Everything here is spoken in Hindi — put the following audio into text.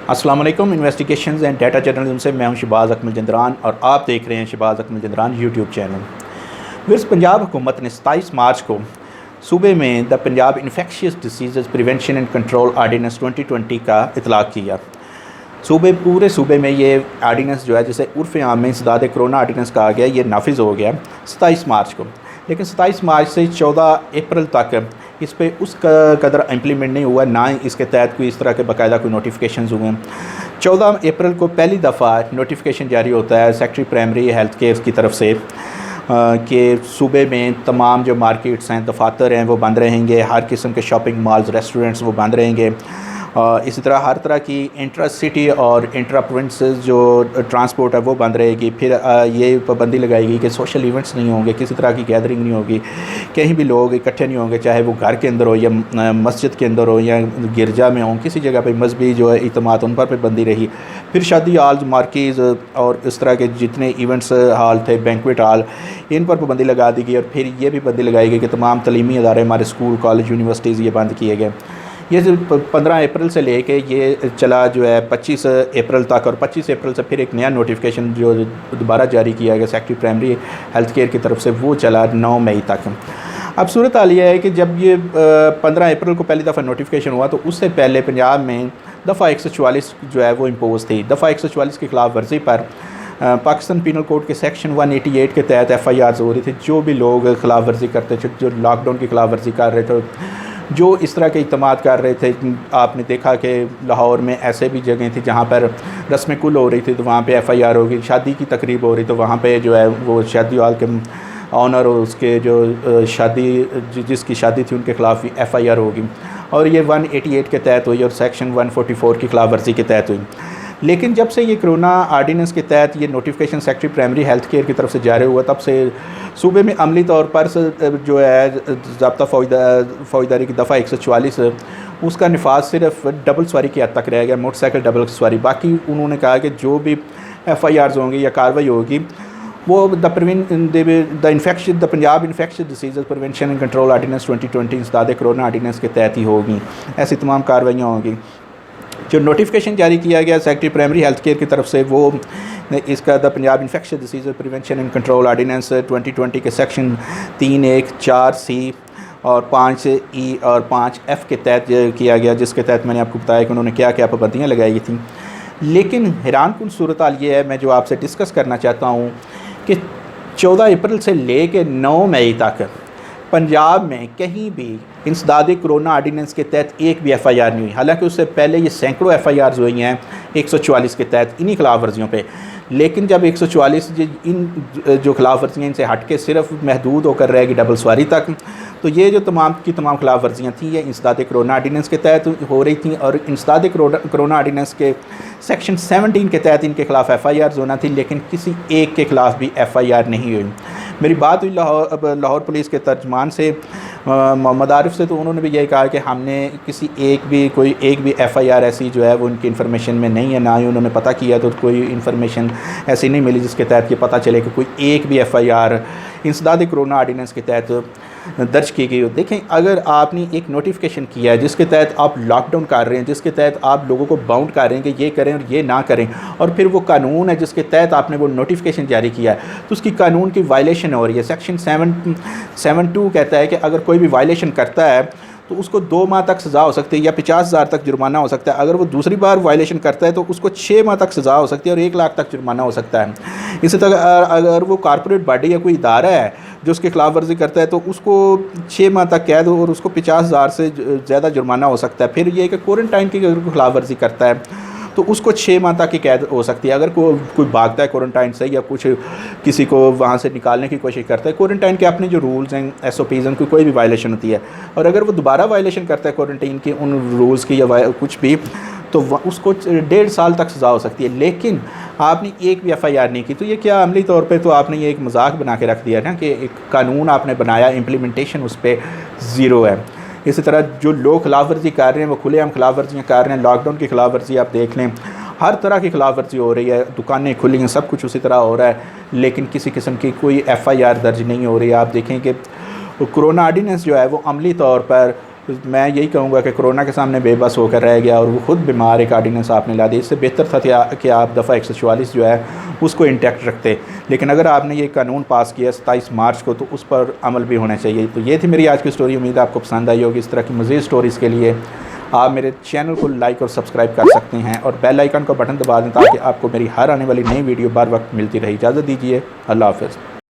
अस्सलाम वालेकुम। इन्वेस्टिगेशंस एंड डाटा जर्नलिज्म से मैं हूं शहबाज अकमल जंदरान और आप देख रहे हैं शहबाज अकमल जंदरान यूट्यूब चैनल। विर्स पंजाब हुकूमत ने 27 मार्च को सूबे में the Punjab infectious disease prevention and control ordinance 2020 का इतलाक़ किया। पूरे सूबे में ये आर्डीनेंस जो है, जिसे उर्फ़ आम में इंसदाद कोरोना आर्डीनेंस कहा गया, ये नाफिज हो गया 27 मार्च को। लेकिन 27 मार्च से 14 अप्रैल तक इस पर उस कदर इम्प्लीमेंट नहीं हुआ, ना ही इसके तहत कोई इस तरह के बाकायदा कोई नोटिफिकेशन हुए। 14 अप्रैल को पहली दफ़ा नोटिफिकेशन जारी होता है सेक्रेटरी प्राइमरी हेल्थ केयर की तरफ से कि सूबे में तमाम जो मार्केट्स हैं, दफातर हैं, वो बंद रहेंगे। हर किस्म के शॉपिंग मॉल्स, रेस्टोरेंट्स वो बंद रहेंगे। इसी तरह हर तरह की इंट्रा सिटी और इंट्रा प्रोविंसेस जो ट्रांसपोर्ट है वो बंद रहेगी। फिर ये पाबंदी लगाएगी कि सोशल इवेंट्स नहीं होंगे, किसी तरह की गैदरिंग नहीं होगी, कहीं भी लोग इकट्ठे नहीं होंगे, चाहे वो घर के अंदर हो या मस्जिद के अंदर हो या गिरजा में हो, किसी जगह पे मजहबी जो है इतमाद उन पर पाबंदी रही। फिर शादी हॉल, मार्केज़ और इस तरह के जितने इवेंट्स हॉल थे, बैंक्वेट हॉल, इन पर पाबंदी लगा दी गई। और फिर ये भी पाबंदी लगाई गई कि तमाम तलीमी अदारे, हमारे स्कूल, कॉलेज, यूनिवर्सिटीज़ ये बंद किए गए। ये 15 अप्रैल से लेके ये चला जो है 25 अप्रैल तक। और 25 अप्रैल से फिर एक नया नोटिफिकेशन जो दोबारा जारी किया गया सेक्रेटरी प्राइमरी हेल्थ केयर की तरफ से, वो चला 9 मई तक। अब सूरत हाल ये है कि जब ये 15 अप्रैल को पहली दफ़ा नोटिफिकेशन हुआ तो उससे पहले पंजाब में दफ़ा 144 जो है वो इम्पोज थी। दफ़ा 144 की खिलाफ वर्जी पर पाकिस्तान पीनल कोड के सेक्शन 188 के तहत FIRs हो रही थी। जो भी लोग खिलाफ वर्जी करते थे, जो लॉकडाउन की खिलाफ वर्जी कर रहे थे, जो इस तरह के इत्तमाद कर रहे थे। आपने देखा कि लाहौर में ऐसे भी जगह थी जहाँ पर रस्म कुल हो रही थी तो वहाँ पे FIR होगी। शादी की तकरीब हो रही तो वहाँ पे जो है वो शादी हॉल के ऑनर और उसके जो जिसकी शादी थी उनके ख़िलाफ़ भी FIR होगी। और ये 188 के तहत हुई और सेक्शन 144 की खिलाफ वर्जी के तहत हुई। लेकिन जब से ये कोरोना आर्डीनेंस के तहत ये notification secretary primary health care की तरफ से जारी हुआ, तब से सूबे में अमली तौर पर जो है ज़ाब्ता फ़ौजदारी की दफ़ा 144 उसका नफाज सिर्फ डबल सवारी की हद तक रह गया, मोटरसाइकिल डबल सवारी। बाकी उन्होंने कहा कि जो भी FIRs होंगी या कार्रवाई होगी वो the Punjab infectious disease prevention and control ordinance 2020 इंसदाद कोरोना आर्डीनेंस के तहत ही होगी। ऐसी तमाम कार्रवाइयाँ होंगी। जो नोटिफिकेशन जारी किया गया सेक्रेटरी प्राइमरी हेल्थ केयर की तरफ से, वो इसका the Punjab infectious disease prevention and control ordinance 2020 के सेक्शन 3(1)(4)(C) और 5(E) और 5(F) के तहत किया गया, जिसके तहत मैंने आपको बताया कि उन्होंने क्या क्या पाबंदियाँ लगाई गई थी। लेकिन हैरान कुन सूरत हाल ये है, मैं जो आपसे डिस्कस करना चाहता हूँ कि 14 अप्रैल से ले कर 9 मई तक पंजाब में कहीं भी इंसदाद कोरोना आर्डीनेंस के तहत एक भी FIR नहीं हुई। हालांकि उससे पहले ये सैकड़ों FIRs हुई हैं 144 के तहत इन्हीं खिलाफ वर्जियों पे। लेकिन जब 144 इन जो खिलाफ वर्जियाँ इनसे हट के सिर्फ महदूद होकर रहेगी डबल सवारी तक, तो ये जो तमाम की तमाम खिलाफ वर्जियाँ थी ये इंसदाद कोरोना आर्डीनेंस के तहत हो रही थी। और इंसदाद कोरोना आर्डीनेंस के सेक्शन 17 के तहत इनके खिलाफ FIRs होना थी, लेकिन किसी एक के ख़िलाफ़ भी FIR नहीं हुई। मेरी बात हुई लाहौर पुलिस के तर्जमान से, मोहम्मद आरिफ से, तो उन्होंने भी यही कहा कि हमने किसी कोई एक भी FIR ऐसी जो है वो उनकी इन्फॉर्मेशन में नहीं है, ना ही उन्होंने पता किया तो कोई इन्फॉर्मेशन ऐसी नहीं मिली जिसके तहत ये पता चले कि कोई एक भी FIR इंसदाद कोरोना आर्डीनेंस के तहत दर्ज की गई हो। देखें, अगर आपने एक नोटिफिकेशन किया है जिसके तहत आप लॉकडाउन कर रहे हैं, जिसके तहत आप लोगों को बाउंड कर रहे हैं कि ये करें और ये ना करें, और फिर वो कानून है जिसके तहत आपने वो नोटिफिकेशन जारी किया है, तो उसकी कानून की वायलेशन हो रही है। सेक्शन 7(2) कहता है कि अगर कोई भी वायलेशन करता है तो उसको 2 माह तक सज़ा हो सकती है या 50,000 तक जुर्माना हो सकता है। अगर वो दूसरी बार वायलेशन करता है तो उसको 6 माह तक सज़ा हो सकती है और 1 लाख तक जुर्माना हो सकता है। इसी तरह अगर वो कॉर्पोरेट बॉडी या कोई इदारा है जो उसकी खिलाफ वर्जी करता है तो उसको 6 माह तक कैद और उसको 50,000 से ज़्यादा जुर्माना हो सकता है। फिर ये कि क्वारंटाइन की अगर खिलाफ वर्जी करता है तो उसको 6 माह तक की कैद हो सकती है। अगर कोई भागता है क्वारंटाइन से या कुछ किसी को वहाँ से निकालने की कोशिश करता है, क्वारंटाइन के अपने जो रूल्स हैं, SOPs हैं, कोई भी वायलेशन होती है, और अगर वो दोबारा वायलेशन करता है क्वारंटाइन के उन रूल्स की या कुछ भी, तो उसको 1.5 साल तक सज़ा हो सकती है। लेकिन आपने एक भी FIR नहीं की, तो ये क्या अमली तौर पे तो आपने ये एक मजाक बना के रख दिया ना कि एक कानून आपने बनाया, इम्प्लीमेंटेशन उस पर ज़ीरो है। इसी तरह जो लोग खिलाफ वर्जी कर रहे हैं वो खुलेआम खिलाफ वर्जियाँ कर रहे हैं। लॉकडाउन की खिलाफ वर्जी आप देख लें, हर तरह की खिलाफ वर्जी हो रही है, दुकानें खुली हैं, सब कुछ उसी तरह हो रहा है, लेकिन किसी किस्म की कोई FIR दर्ज नहीं हो रही है। आप देखें कि कोरोना आर्डीनेंस जो है वो अमली तौर पर तो मैं यही कहूँगा कि कोरोना के सामने बेबस होकर रह गया और वो खुद बीमार एक आर्डीनेंस आपने ला दी। इससे बेहतर था कि आप दफ़ा 144 जो है उसको इंटैक्ट रखते, लेकिन अगर आपने ये कानून पास किया 27 मार्च को तो उस पर अमल भी होना चाहिए। तो ये थी मेरी आज की स्टोरी, उम्मीद आपको पसंद आई होगी। इस तरह की मज़ीद स्टोरीज़ के लिए आप मेरे चैनल को लाइक और सब्सक्राइब कर सकते हैं और बेल आइकन का बटन दबा दें ताकि आपको मेरी हर आने वाली नई वीडियो बार वक्त मिलती रहे। इजाज़त दीजिए, अल्लाह हाफ़िज़।